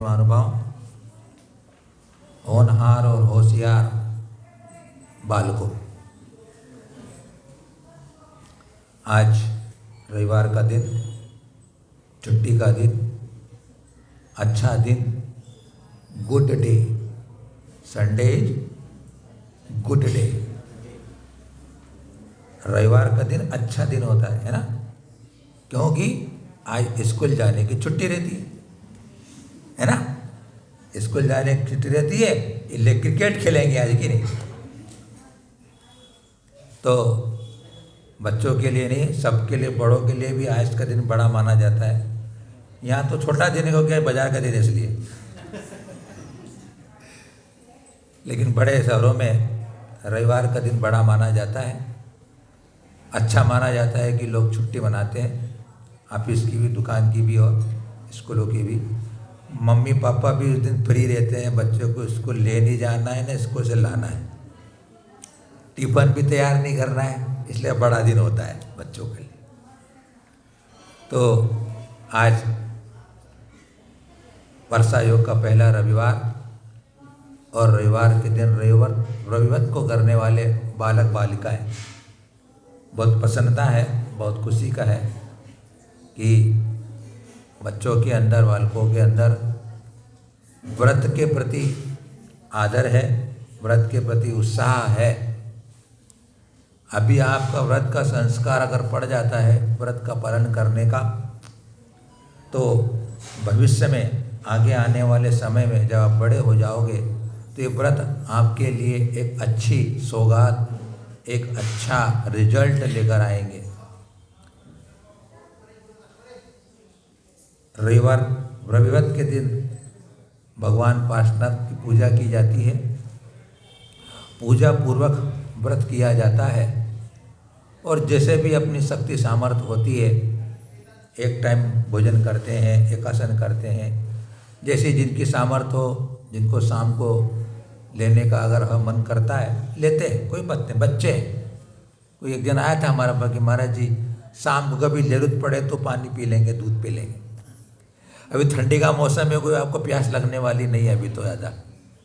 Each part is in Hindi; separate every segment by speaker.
Speaker 1: महानुभाव, होनहार और होशियार बालकों, आज रविवार का दिन, छुट्टी का दिन, अच्छा दिन, good day. Sunday is good day. रविवार का दिन अच्छा दिन होता है ना, क्योंकि आज स्कूल जाने की छुट्टी रहती है ना। स्कूल जाने की छुट्टी रहती है, इसलिए क्रिकेट खेलेंगे आज की नहीं। तो बच्चों के लिए नहीं, सबके लिए, बड़ों के लिए भी आज का दिन बड़ा माना जाता है। यहाँ तो छोटा दिन हो गया, बाजार का दिन इसलिए, लेकिन बड़े शहरों में रविवार का दिन बड़ा माना जाता है। अच्छा माना जाता है कि लोग छुट्टी मनाते हैं, ऑफिस की भी, दुकान की भी और स्कूलों की भी। मम्मी पापा भी उस दिन फ्री रहते हैं, बच्चों को स्कूल ले नहीं जाना है ना स्कूल से लाना है, टिफिन भी तैयार नहीं करना है, इसलिए बड़ा दिन होता है बच्चों के लिए। तो आज वर्षा योग का पहला रविवार, और रविवार के दिन रविव्रत को करने वाले बालक बालिकाएं, बहुत प्रसन्नता है, बहुत खुशी का है कि बच्चों के अंदर, बालकों के अंदर व्रत के प्रति आदर है, व्रत के प्रति उत्साह है। अभी आपका व्रत का संस्कार अगर पड़ जाता है, व्रत का पालन करने का, तो भविष्य में, आगे आने वाले समय में जब आप बड़े हो जाओगे, तो ये व्रत आपके लिए एक अच्छी सौगात, एक अच्छा रिजल्ट लेकर आएंगे। रविवार के दिन भगवान पार्श्वनाथ की पूजा की जाती है, पूजा पूर्वक व्रत किया जाता है, और जैसे भी अपनी शक्ति सामर्थ्य होती है, एक टाइम भोजन करते हैं, एकासन करते हैं, जैसे जिनकी सामर्थ्य हो, जिनको शाम को लेने का अगर मन करता है लेते हैं, कोई बात नहीं। बच्चे, कोई एक जन आया था हमारा पास कि महाराज जी शाम को कभी जरूरत पड़े तो पानी पी लेंगे, दूध पी लेंगे। अभी ठंडी का मौसम है, कोई आपको प्यास लगने वाली नहीं है अभी तो ज़्यादा,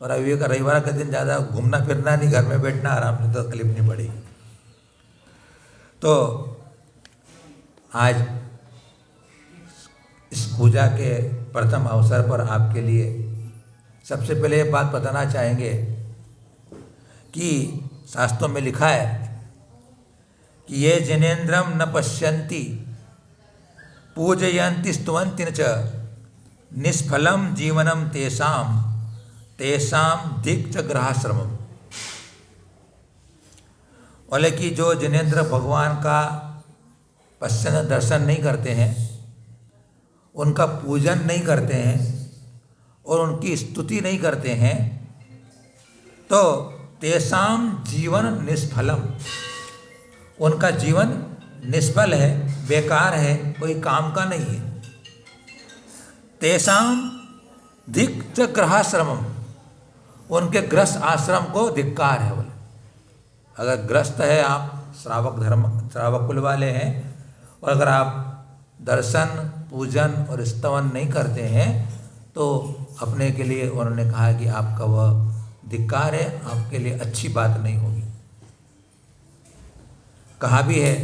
Speaker 1: और अभी का रविवार का दिन ज़्यादा घूमना फिरना नहीं, घर में बैठना आराम से, तो तकलीफ नहीं पड़ी। तो आज इस पूजा के प्रथम अवसर पर आपके लिए सबसे पहले ये बात बताना चाहेंगे कि शास्त्रों में लिखा है कि ये जिनेन्द्रम न पश्यन्ति पूजयन्ति स्तुवन्ति च निष्फलम जीवनम तेषाम दिक्च ग्रहाश्रमम। बोले कि जो जिनेन्द्र भगवान का पश्चन दर्शन नहीं करते हैं, उनका पूजन नहीं करते हैं और उनकी स्तुति नहीं करते हैं, तो तेषाम जीवन निष्फलम, उनका जीवन निष्फल है, बेकार है, कोई काम का नहीं है। तेषाम धिक्च ग्रहाश्रमम, उनके ग्रस्त आश्रम को धिक्कार है। बोले अगर ग्रस्त है, आप श्रावक कुल वाले हैं, और अगर आप दर्शन, पूजन और स्तवन नहीं करते हैं, तो अपने के लिए उन्होंने कहा कि आपका वह धिक्कार है, आपके लिए अच्छी बात नहीं होगी। कहा भी है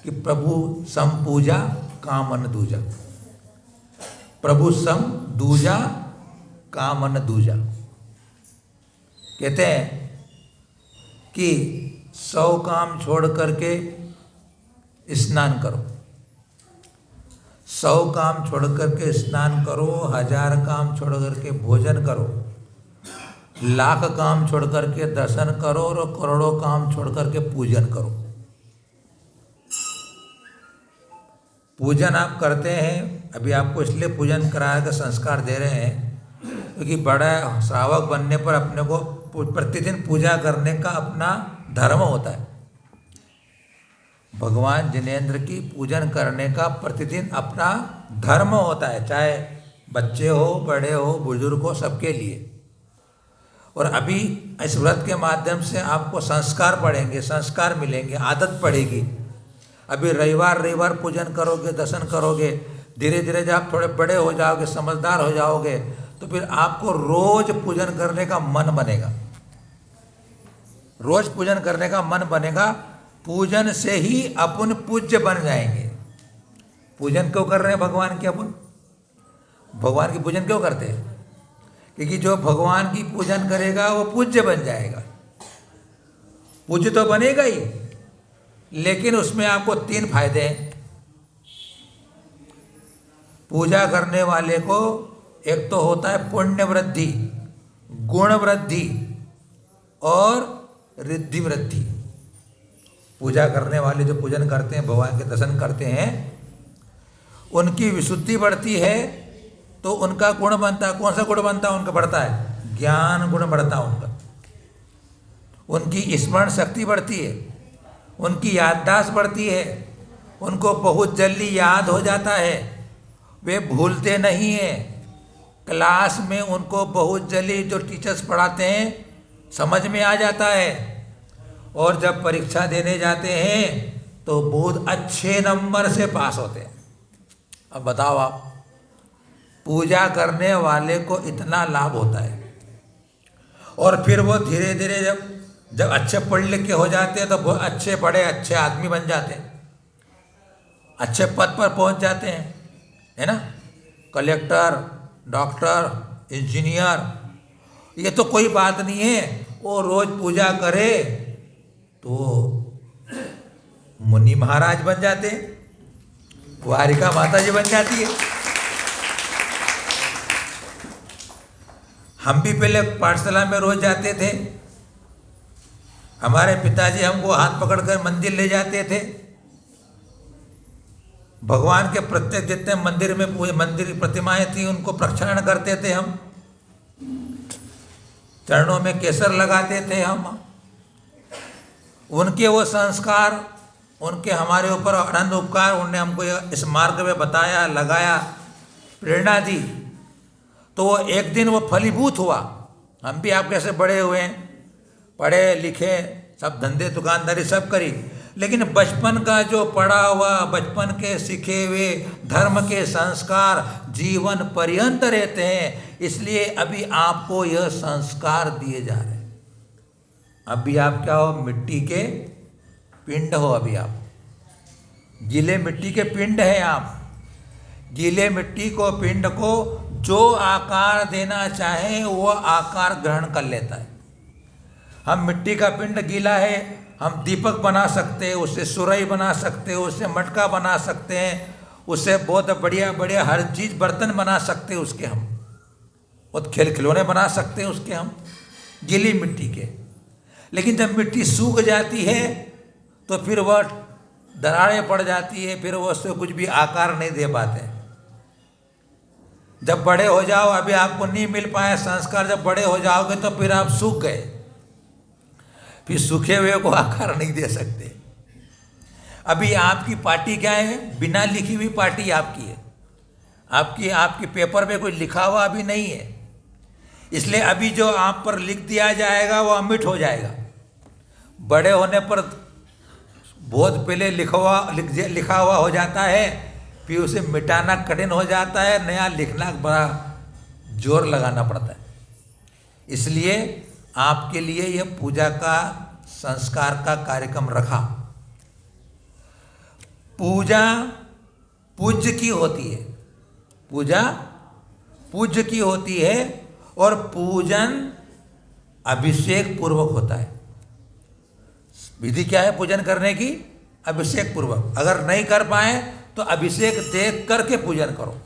Speaker 1: कि प्रभु सम पूजा कामन दूजा, प्रभु सम दूजा कामन दूजा। कहते हैं कि 100 काम छोड़ करके स्नान करो, 100 काम छोड़ करके स्नान करो, 1000 काम छोड़ करके भोजन करो, 1,00,000 काम छोड़ करके दर्शन करो, और करोड़ों काम छोड़ करके पूजन करो। पूजन आप करते हैं, अभी आपको इसलिए पूजन कराया का संस्कार दे रहे हैं क्योंकि बड़ा श्रावक बनने पर अपने को प्रतिदिन पूजा करने का अपना धर्म होता है। भगवान जिनेन्द्र की पूजन करने का प्रतिदिन अपना धर्म होता है, चाहे बच्चे हो, बड़े हो, बुजुर्ग हो, सबके लिए। और अभी इस व्रत के माध्यम से आपको संस्कार पड़ेंगे, संस्कार मिलेंगे, आदत पड़ेगी। अभी रविवार पूजन करोगे, दर्शन करोगे, धीरे धीरे जब आप थोड़े बड़े हो जाओगे, समझदार हो जाओगे, तो फिर आपको रोज पूजन करने का मन बनेगा, रोज पूजन करने का मन बनेगा। पूजन से ही अपन पूज्य बन जाएंगे। पूजन क्यों कर रहे हैं भगवान की? अपन भगवान की पूजन क्यों करते हैं? क्योंकि जो भगवान की पूजन करेगा वो पूज्य बन जाएगा। पूज्य तो बनेगा ही, लेकिन उसमें आपको 3 फायदे हैं पूजा करने वाले को। एक तो होता है पुण्य वृद्धि, गुण वृद्धि और रिद्धि वृद्धि। पूजा करने वाले जो पूजन करते हैं, भगवान के दर्शन करते हैं, उनकी विशुद्धि बढ़ती है तो उनका गुण बनता है। कौन सा गुण बनता है? उनका बढ़ता है ज्ञान गुण बढ़ता है उनका। उनकी स्मरण शक्ति बढ़ती है, उनकी याददाश्त बढ़ती है, उनको बहुत जल्दी याद हो जाता है, वे भूलते नहीं हैं। क्लास में उनको बहुत जल्दी जो टीचर्स पढ़ाते हैं समझ में आ जाता है, और जब परीक्षा देने जाते हैं तो बहुत अच्छे नंबर से पास होते हैं। अब बताओ आप, पूजा करने वाले को इतना लाभ होता है, और फिर वो धीरे धीरे जब अच्छे पढ़ लिख के हो जाते हैं तो बहुत अच्छे बड़े अच्छे आदमी बन जाते हैं, अच्छे पद पर पहुंच जाते हैं, है ना। कलेक्टर, डॉक्टर, इंजीनियर, ये तो कोई बात नहीं है। वो रोज पूजा करे तो मुनि महाराज बन जाते हैं, वारिका माता जी बन जाती है। हम भी पहले पाठशाला में रोज जाते थे। हमारे पिताजी हमको हाथ पकड़कर मंदिर ले जाते थे। भगवान के प्रत्येक जितने मंदिर में मंदिर प्रतिमाएं थी उनको प्रक्षालन करते थे हम, चरणों में केसर लगाते थे हम। उनके वो संस्कार, उनके हमारे ऊपर अनंत उपकार, उन्होंने हमको इस मार्ग में बताया, लगाया, प्रेरणा दी, तो वो एक दिन वो फलीभूत हुआ। हम भी आप कैसे बड़े हुए हैं, पढ़े लिखे, सब धंधे दुकानदारी सब करी, लेकिन बचपन का जो पढ़ा हुआ, बचपन के सीखे हुए धर्म के संस्कार जीवन पर्यंत रहते हैं। इसलिए अभी आपको यह संस्कार दिए जा रहे हैं। अभी आप क्या हो? मिट्टी के पिंड हो। अभी आप गीले मिट्टी के पिंड हैं। आप गीले मिट्टी को, पिंड को जो आकार देना चाहे वो आकार ग्रहण कर लेता है। हम मिट्टी का पिंड गीला है, हम दीपक बना सकते हैं, उससे सुराही बना सकते हैं, उससे मटका बना सकते हैं, उससे बहुत बढ़िया बढ़िया हर चीज़ बर्तन बना सकते हैं उसके हम, बहुत खेल खिलौने बना सकते हैं उसके हम, गीली मिट्टी के। लेकिन जब मिट्टी सूख जाती है तो फिर वह दरारें पड़ जाती है, फिर वह उससे कुछ भी आकार नहीं दे पाते। जब बड़े हो जाओ, अभी आपको नहीं मिल पाए संस्कार, जब बड़े हो जाओगे तो फिर आप सूख गए, फिर सूखे हुए को आकार नहीं दे सकते। अभी आपकी पार्टी क्या है? बिना लिखी हुई पार्टी आपकी है। आपकी पेपर पे कोई लिखा हुआ अभी नहीं है। इसलिए अभी जो आप पर लिख दिया जाएगा वो अमिट हो जाएगा। बड़े होने पर बहुत पहले लिखा हुआ हो जाता है, फिर उसे मिटाना कठिन हो जाता है, नया लिखना बड़ा जोर लगाना पड़ता है। इसलिए आपके लिए यह पूजा का संस्कार का कार्यक्रम रखा। पूजा पूज्य की होती है, पूजा पूज्य की होती है, और पूजन अभिषेक पूर्वक होता है। विधि क्या है पूजन करने की? अभिषेक पूर्वक। अगर नहीं कर पाए तो अभिषेक देख करके पूजन करो।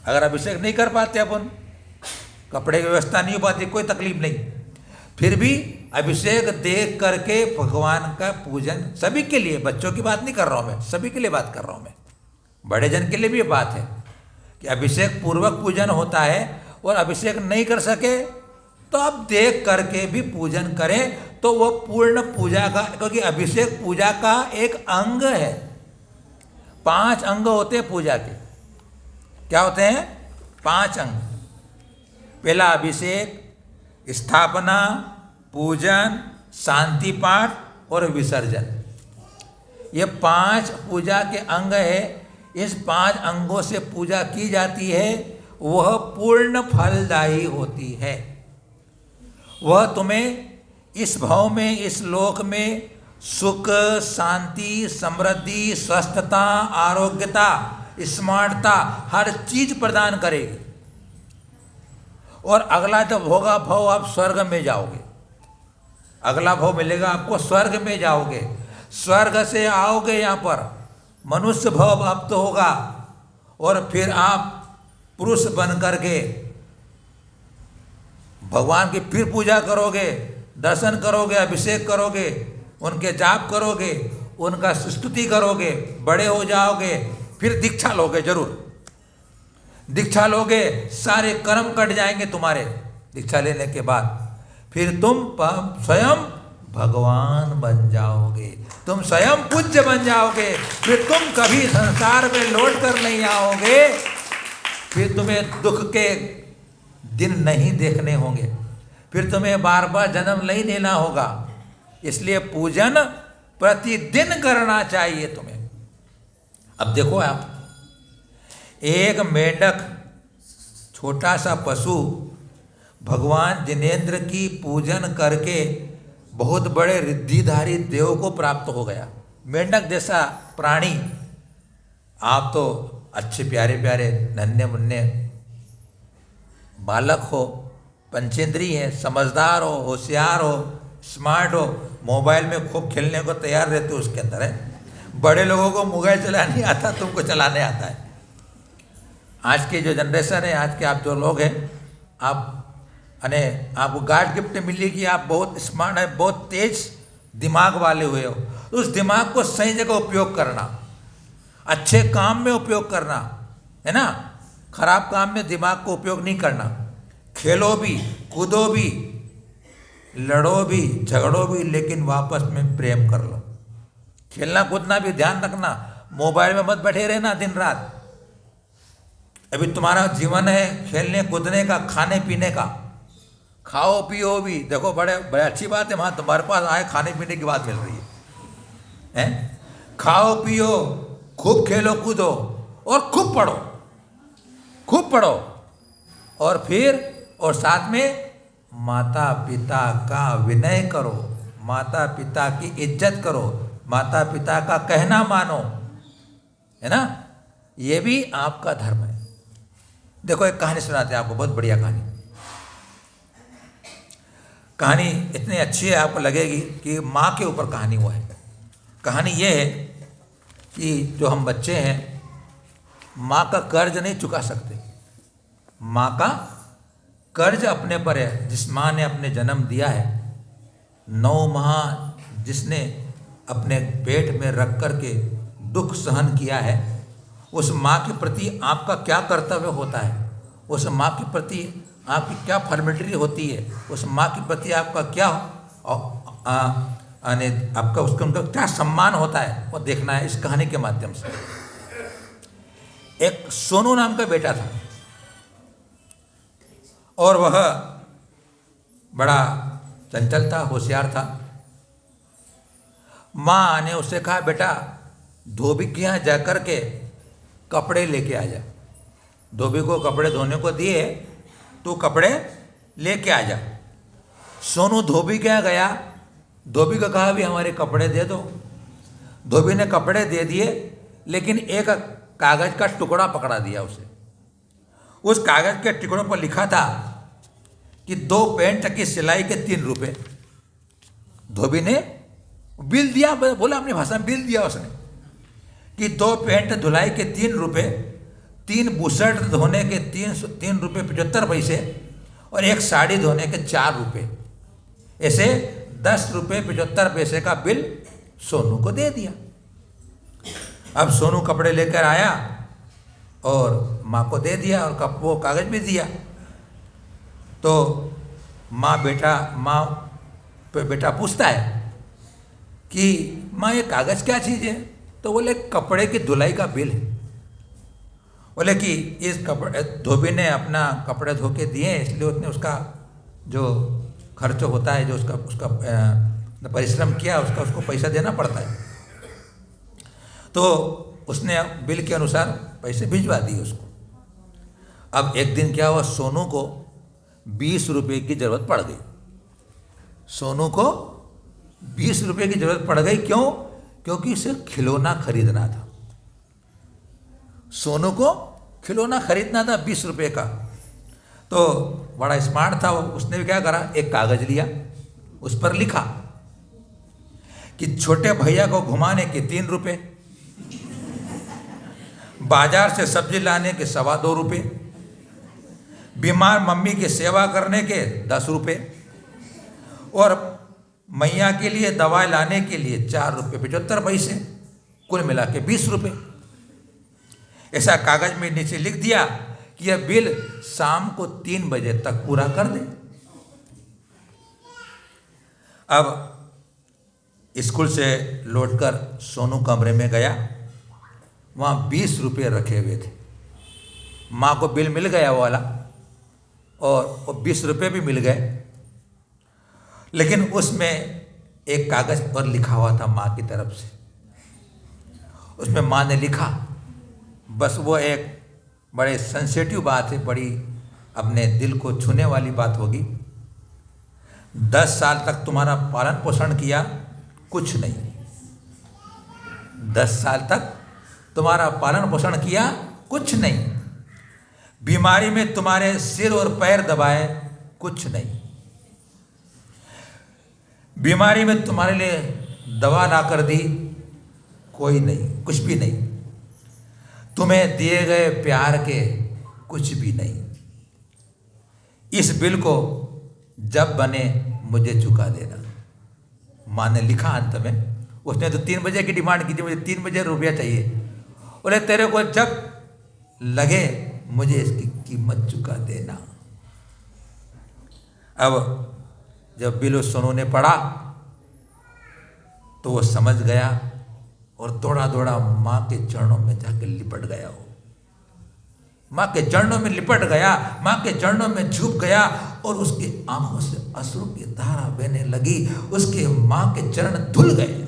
Speaker 1: अगर अभिषेक नहीं कर पाते, अपन कपड़े की व्यवस्था नहीं हो पाती, कोई तकलीफ नहीं, फिर भी अभिषेक देख करके भगवान का पूजन, सभी के लिए, बच्चों की बात नहीं कर रहा हूँ मैं, सभी के लिए बात कर रहा हूँ मैं, बड़े जन के लिए भी ये बात है कि अभिषेक पूर्वक पूजन होता है। और अभिषेक नहीं कर सके तो आप देख करके भी पूजन करें तो वो पूर्ण पूजा का, क्योंकि अभिषेक पूजा का एक अंग है। 5 अंग होते हैं पूजा के। क्या होते हैं? 5 अंग। पहला अभिषेक, स्थापना, पूजन, शांति पाठ और विसर्जन। ये 5 पूजा के अंग है। इस 5 अंगों से पूजा की जाती है वह पूर्ण फलदायी होती है। वह तुम्हें इस भाव में, इस लोक में सुख, शांति, समृद्धि, स्वस्थता, आरोग्यता, स्मार्टता, हर चीज प्रदान करेगी। और अगला जब होगा भाव, आप स्वर्ग में जाओगे। अगला भाव मिलेगा आपको, स्वर्ग में जाओगे। स्वर्ग से आओगे यहाँ पर, मनुष्य भाव अब तो होगा, और फिर आप पुरुष बन करके भगवान की फिर पूजा करोगे, दर्शन करोगे, अभिषेक करोगे, उनके जाप करोगे, उनका स्तुति करोगे, बड़े हो जाओगे, फिर दीक्षा लोगे। जरूर दीक्षा लोगे, सारे कर्म कट जाएंगे तुम्हारे। दीक्षा लेने के बाद फिर तुम स्वयं भगवान बन जाओगे, तुम स्वयं पूज्य बन जाओगे। फिर तुम कभी संसार में लौट कर नहीं आओगे, फिर तुम्हें दुख के दिन नहीं देखने होंगे, फिर तुम्हें बार बार जन्म नहीं लेना होगा। इसलिए पूजन प्रतिदिन करना चाहिए तुम्हें। अब देखो आप, एक मेंढक, छोटा सा पशु, भगवान जिनेंद्र की पूजन करके बहुत बड़े रिद्धिधारी देव को प्राप्त हो गया। मेंढक जैसा प्राणी, आप तो अच्छे प्यारे प्यारे नन्हे मुन्ने बालक हो, पंचेंद्रिय है, समझदार हो, होशियार हो, स्मार्ट हो, मोबाइल में खूब खेलने को तैयार रहते हो, उसके अंदर है। बड़े लोगों को मोबाइल चलाने आता, तुमको चलाने आता है। आज की जो जनरेशन है, आज के आप जो लोग हैं, आप अने आपको गॉड गिफ्ट मिली कि आप बहुत स्मार्ट है, बहुत तेज दिमाग वाले हुए हो। तो उस दिमाग को सही जगह उपयोग करना, अच्छे काम में उपयोग करना, है ना। खराब काम में दिमाग को उपयोग नहीं करना। खेलो भी, कूदो भी, लड़ो भी, झगड़ो भी, लेकिन वापस में प्रेम कर लो। खेलना कूदना भी ध्यान रखना, मोबाइल में मत बैठे रहना दिन रात। अभी तुम्हारा जीवन है खेलने कूदने का, खाने पीने का। खाओ पियो भी, देखो बड़े बड़े अच्छी बात है, वहाँ तुम्हारे पास आए खाने पीने की बात मिल रही है? खाओ पियो, खूब खेलो कूदो, और खूब पढ़ो, खूब पढ़ो। और फिर और साथ में माता पिता का विनय करो, माता पिता की इज्जत करो, माता पिता का कहना मानो, है ना। ये भी आपका धर्म है। देखो एक कहानी सुनाते हैं आपको, बहुत बढ़िया कहानी। कहानी इतनी अच्छी है आपको लगेगी कि माँ के ऊपर कहानी हुआ है। कहानी ये है कि जो हम बच्चे हैं, माँ का कर्ज नहीं चुका सकते। माँ का कर्ज अपने पर है। जिस माँ ने अपने जन्म दिया है, 9 माह जिसने अपने पेट में रख कर के दुख सहन किया है, उस माँ के प्रति आपका क्या कर्तव्य होता है, उस माँ के प्रति आपकी क्या फॉर्मेलिटी होती है, उस माँ के प्रति आपका क्या आपका उनका क्या सम्मान होता है, वो देखना है इस कहानी के माध्यम से। एक सोनू नाम का बेटा था, और वह बड़ा चंचल था, होशियार था। माँ ने उससे कहा, बेटा धोबी के यहाँ जा कर के कपड़े लेके आ जा। धोबी को कपड़े धोने को दिए, तो कपड़े लेके आ जा। सोनू धोबी के यहाँ गया, धोबी को कहा भी हमारे कपड़े दे दो। धोबी ने कपड़े दे दिए, लेकिन एक कागज का टुकड़ा पकड़ा दिया उसे। उस कागज के टुकड़ों पर लिखा था कि 2 पैंट की सिलाई के 3 रुपये। धोबी ने बिल दिया, बोला अपनी भाषा में बिल दिया उसने कि 2 पैंट धुलाई के 3 रुपये, 3 बुशर्ट धोने के 3 रुपये 75 पैसे, और 1 साड़ी धोने के 4 रुपये। ऐसे 10 रुपये 75 पैसे का बिल सोनू को दे दिया। अब सोनू कपड़े लेकर आया और माँ को दे दिया, और वो कागज़ भी दिया। तो माँ बेटा पूछता है कि माँ ये कागज़ क्या चीज़ है? तो बोले कपड़े की धुलाई का बिल है। बोले कि इस कपड़े धोबी ने अपना कपड़े धो के दिए, इसलिए उसने उसका जो खर्च होता है, जो उसका परिश्रम किया, उसको पैसा देना पड़ता है। तो उसने बिल के अनुसार पैसे भिजवा दिए उसको। अब एक दिन क्या हुआ, सोनू को 20 रुपये की जरूरत पड़ गई। सोनू को 20 रुपये की जरूरत पड़ गई। क्यों? क्योंकि उसे खिलौना खरीदना था। सोनू को खिलौना खरीदना था 20 रुपये का। तो बड़ा स्मार्ट था वो, उसने भी क्या करा, एक कागज लिया, उस पर लिखा कि छोटे भैया को घुमाने के 3 रुपये, बाजार से सब्जी लाने के 2.25 रुपये, बीमार मम्मी की सेवा करने के 10 रुपये और मैया के लिए दवा लाने के लिए 4 रुपये 75 पैसे, कुल मिला के 20 रुपये। ऐसा कागज में नीचे लिख दिया कि यह बिल शाम को 3 बजे तक पूरा कर दे। अब स्कूल से लौटकर सोनू कमरे में गया, वहाँ 20 रुपये रखे हुए थे। माँ को बिल मिल गया वो वाला, और वो 20 रुपये भी मिल गए, लेकिन उसमें एक कागज पर लिखा हुआ था माँ की तरफ से। उसमें माँ ने लिखा, बस वो एक बड़े सेंसिटिव बात है, बड़ी अपने दिल को छूने वाली बात होगी। 10 साल तक तुम्हारा पालन पोषण किया, कुछ नहीं। 10 साल तक तुम्हारा पालन पोषण किया, कुछ नहीं। बीमारी में तुम्हारे सिर और पैर दबाए, कुछ नहीं। बीमारी में तुम्हारे लिए दवा ला कर दी, कोई नहीं, कुछ भी नहीं। तुम्हें दिए गए प्यार के कुछ भी नहीं। इस बिल को जब बने मुझे चुका देना। माँ ने लिखा अंत में, उसने तो 3 बजे की डिमांड की थी, मुझे 3 बजे रुपया चाहिए। बोले तेरे को जब लगे मुझे इसकी कीमत चुका देना। अब जब बिल सोनू ने पढ़ा तो वो समझ गया और दौड़ा दौड़ा माँ के चरणों में जाकर लिपट गया। वो माँ के चरणों में लिपट गया, माँ के चरणों में झुक गया और उसकी आंखों से अश्रु की धारा बहने लगी। उसके माँ के चरण धुल गए।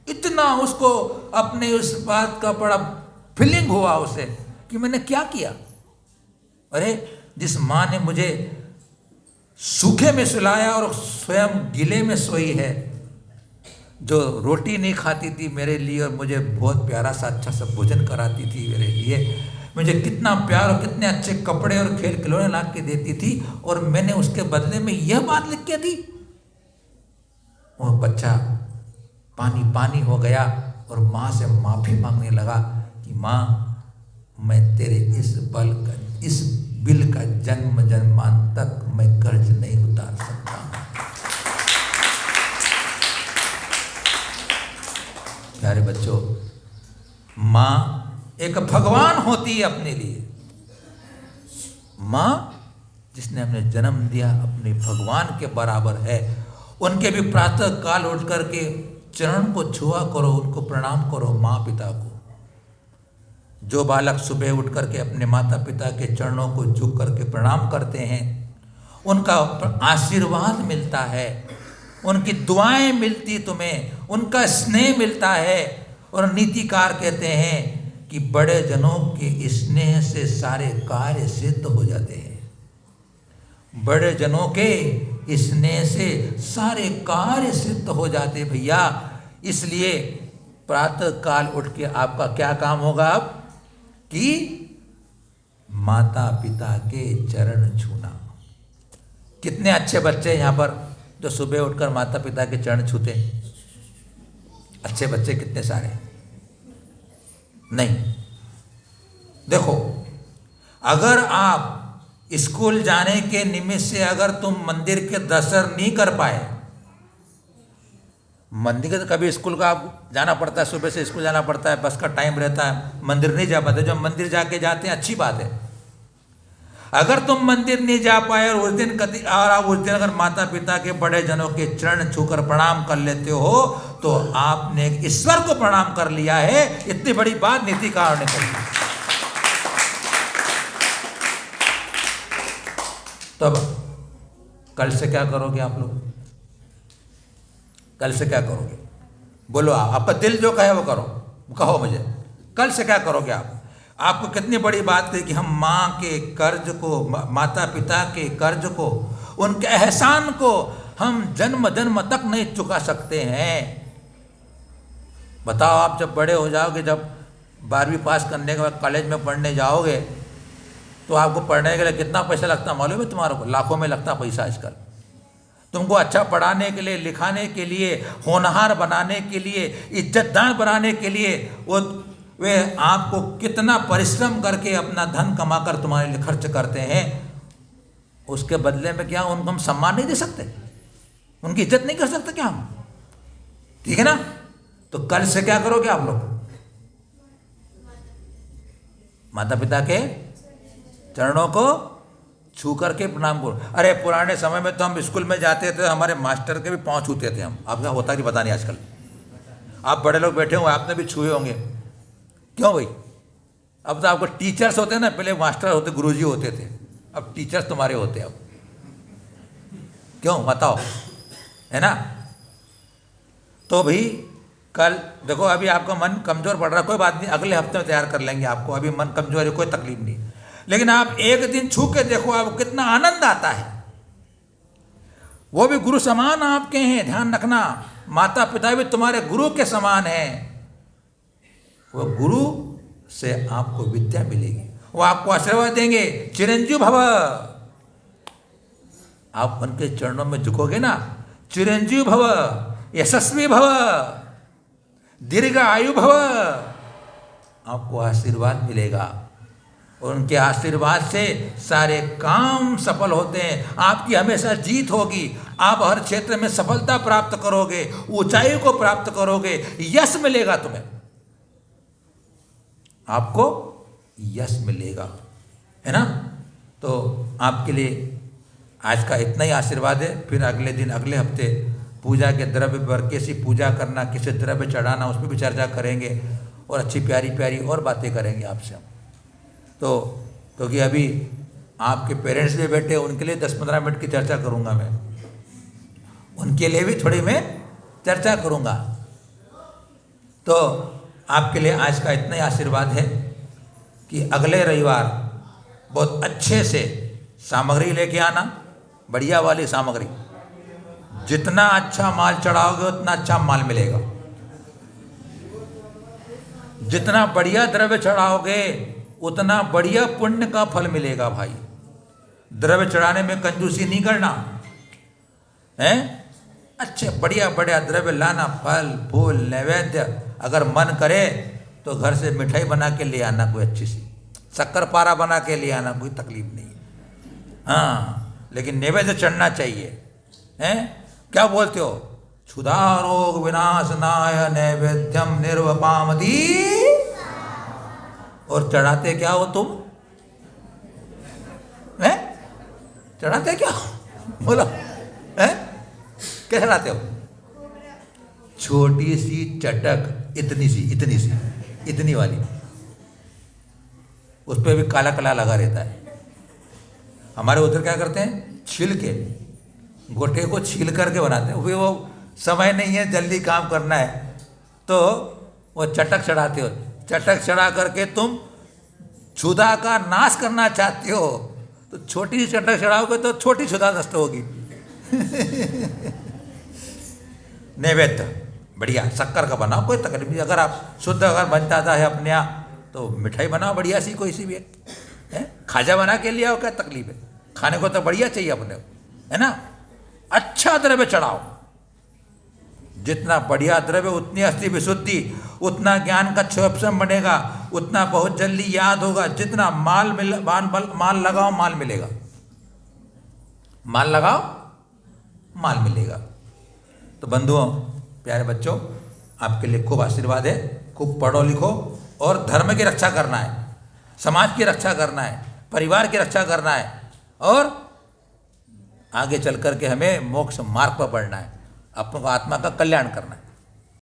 Speaker 1: इतना उसको अपने उस बात का बड़ा फीलिंग हुआ उसे कि मैंने क्या किया। अरे जिस माँ ने मुझे सूखे में सुलाया और स्वयं गीले में सोई है, जो रोटी नहीं खाती थी मेरे लिए और मुझे बहुत प्यारा सा अच्छा सा भोजन कराती थी मेरे लिए, मुझे कितना प्यार और कितने अच्छे कपड़े और खेल खिलौने ला के देती थी, और मैंने उसके बदले में यह बात लिख के दी। वो बच्चा पानी पानी हो गया और माँ से माफ़ी मांगने लगा कि माँ, मैं तेरे इस बिल का जन्म जन्मांत तक मैं कर्ज नहीं उतार सकता। प्यारे बच्चों, माँ एक भगवान होती है अपने लिए। माँ जिसने हमें जन्म दिया अपने भगवान के बराबर है। उनके भी प्रातः काल उठ करके चरण को छुआ करो, उनको प्रणाम करो माँ पिता को। जो बालक सुबह उठ करके अपने माता पिता के चरणों को झुक करके प्रणाम करते हैं, उनका आशीर्वाद मिलता है, उनकी दुआएं मिलती तुम्हें, उनका स्नेह मिलता है। और नीतिकार कहते हैं कि बड़े जनों के स्नेह से सारे कार्य सिद्ध हो जाते हैं। बड़े जनों के स्नेह से सारे कार्य सिद्ध हो जाते भैया। इसलिए प्रातः काल उठ के आपका क्या काम होगा अब कि माता पिता के चरण छूना। कितने अच्छे बच्चे यहाँ पर जो सुबह उठकर माता पिता के चरण छूते। अच्छे बच्चे कितने सारे नहीं। देखो, अगर आप स्कूल जाने के निमित्त से अगर तुम मंदिर के दर्शन नहीं कर पाए, मंदिर के तो कभी स्कूल का आप जाना पड़ता है, सुबह से स्कूल जाना पड़ता है, बस का टाइम रहता है, मंदिर नहीं जा पाते। जब मंदिर जाके जाते हैं अच्छी बात है। अगर तुम मंदिर नहीं जा पाए और आप उस दिन अगर माता पिता के बड़े जनों के चरण छूकर प्रणाम कर लेते हो तो आपने ईश्वर को प्रणाम कर लिया है। इतनी बड़ी बात नीतिकार ने कही। तब कल से क्या करोगे आप लोग? कल से क्या करोगे? बोलो, आपका दिल जो कहे वो करो, कहो मुझे। कल से क्या करोगे आप? आपको कितनी बड़ी बात कही कि हम माँ के कर्ज को, माता पिता के कर्ज को, उनके एहसान को हम जन्म जन्म तक नहीं चुका सकते हैं। बताओ, आप जब बड़े हो जाओगे, जब 12वीं पास करने के बाद कॉलेज में पढ़ने जाओगे, तो आपको पढ़ने के लिए कितना पैसा लगता मालूम है तुम्हारे को? लाखों में लगता पैसा आजकल। तुमको अच्छा पढ़ाने के लिए, लिखाने के लिए, होनहार बनाने के लिए, इज्जतदार बनाने के लिए वे आपको कितना परिश्रम करके अपना धन कमाकर तुम्हारे लिए खर्च करते हैं। उसके बदले में क्या उनको हम सम्मान नहीं दे सकते? उनकी इज्जत नहीं कर सकते क्या हम? ठीक है ना? तो कल से क्या करोगे आप लोग? माता पिता के चरणों को छू करके प्रणाम करो। अरे पुराने समय में तो हम स्कूल में जाते थे, हमारे मास्टर के भी पाँव छूते थे हम। अब क्या होता नहीं पता नहीं आजकल। आप बड़े लोग बैठे हुए, आपने भी छुए होंगे। क्यों भाई? अब तो आपको टीचर्स होते हैं ना, पहले मास्टर होते, गुरुजी होते थे, अब टीचर्स तुम्हारे होते हैं अब। क्यों बताओ, है ना? तो भाई कल देखो, अभी आपका मन कमज़ोर पड़ रहा है, कोई बात नहीं, अगले हफ्ते में तैयार कर लेंगे आपको। अभी मन कमज़ोर है, कोई तकलीफ नहीं, लेकिन आप एक दिन छू के देखो, आपको कितना आनंद आता है। वो भी गुरु समान आपके हैं, ध्यान रखना। माता पिता भी तुम्हारे गुरु के समान हैं। वो गुरु से आपको विद्या मिलेगी, वो आपको आशीर्वाद देंगे, चिरंजीव भव। आप उनके चरणों में झुकोगे ना, चिरंजीव भव, यशस्वी भव, दीर्घ आयु भव, आपको आशीर्वाद मिलेगा। और उनके आशीर्वाद से सारे काम सफल होते हैं। आपकी हमेशा जीत होगी, आप हर क्षेत्र में सफलता प्राप्त करोगे, ऊंचाई को प्राप्त करोगे, यश मिलेगा तुम्हें, आपको यश मिलेगा, है ना? तो आपके लिए आज का इतना ही आशीर्वाद है। फिर अगले दिन, अगले हफ्ते पूजा के द्रव्य पर, कैसी पूजा करना, किसे द्रव्य चढ़ाना, उस पर भी चर्चा करेंगे और अच्छी प्यारी प्यारी और बातें करेंगे आपसे हम। तो क्योंकि अभी आपके पेरेंट्स भी बैठे, उनके लिए 10-15 मिनट की चर्चा करूँगा मैं, उनके लिए भी थोड़ी मैं चर्चा करूँगा। तो आपके लिए आज का इतना ही आशीर्वाद है कि अगले रविवार बहुत अच्छे से सामग्री लेके आना, बढ़िया वाली सामग्री। जितना अच्छा माल चढ़ाओगे उतना अच्छा माल मिलेगा। जितना बढ़िया द्रव्य चढ़ाओगे उतना बढ़िया पुण्य का फल मिलेगा भाई। द्रव्य चढ़ाने में कंजूसी नहीं करना है। अच्छे बढ़िया बढ़िया द्रव्य लाना, फल फूल नैवेद्य। अगर मन करे तो घर से मिठाई बना के ले आना, कोई अच्छी सी शक्कर पारा बना के ले आना, कोई तकलीफ नहीं। हाँ, लेकिन नैवेद्य चढ़ना चाहिए, हैं? क्या बोलते हो? क्षुधा रोग विनाशनाय नैवेद्यम निर्वपामति। और चढ़ाते क्या हो तुम? हैं? चढ़ाते क्या हो? बोलो, हैं? क्या चढ़ाते हो? छोटी सी चटक, इतनी सी, इतनी वाली, उस पर भी काला काला लगा रहता है। हमारे उधर क्या करते हैं? छील के, गोटे को छील करके बनाते हैं। वो समय नहीं है, जल्दी काम करना है, तो वो चटक चढ़ाते हो। चटक चढ़ा करके तुम क्षुधा का नाश करना चाहते हो, तो छोटी सी चटक चढ़ाओगे तो छोटी क्षुधा नष्ट होगी। नैवेद्य बढ़िया शक्कर का बनाओ, कोई तकलीफ नहीं। अगर आप शुद्ध अगर बन जाता है अपने यहाँ, तो मिठाई बनाओ बढ़िया सी, कोई सी भी है। खाजा बना के ले आओ, क्या तकलीफ है? खाने को तो बढ़िया चाहिए अपने को, है ना? अच्छा द्रव्य चढ़ाओ। जितना बढ़िया द्रव्य उतनी अस्थि विशुद्धि, उतना ज्ञान का क्षोभम बनेगा, उतना बहुत जल्दी याद होगा। जितना माल लगाओ माल मिलेगा, माल लगाओ माल मिलेगा। तो बंधुओं, प्यारे बच्चों, आपके लिए खूब आशीर्वाद है। खूब पढ़ो लिखो और धर्म की रक्षा करना है, समाज की रक्षा करना है, परिवार की रक्षा करना है, और आगे चल कर के हमें मोक्ष मार्ग पर बढ़ना है, अपनों को आत्मा का कल्याण करना है।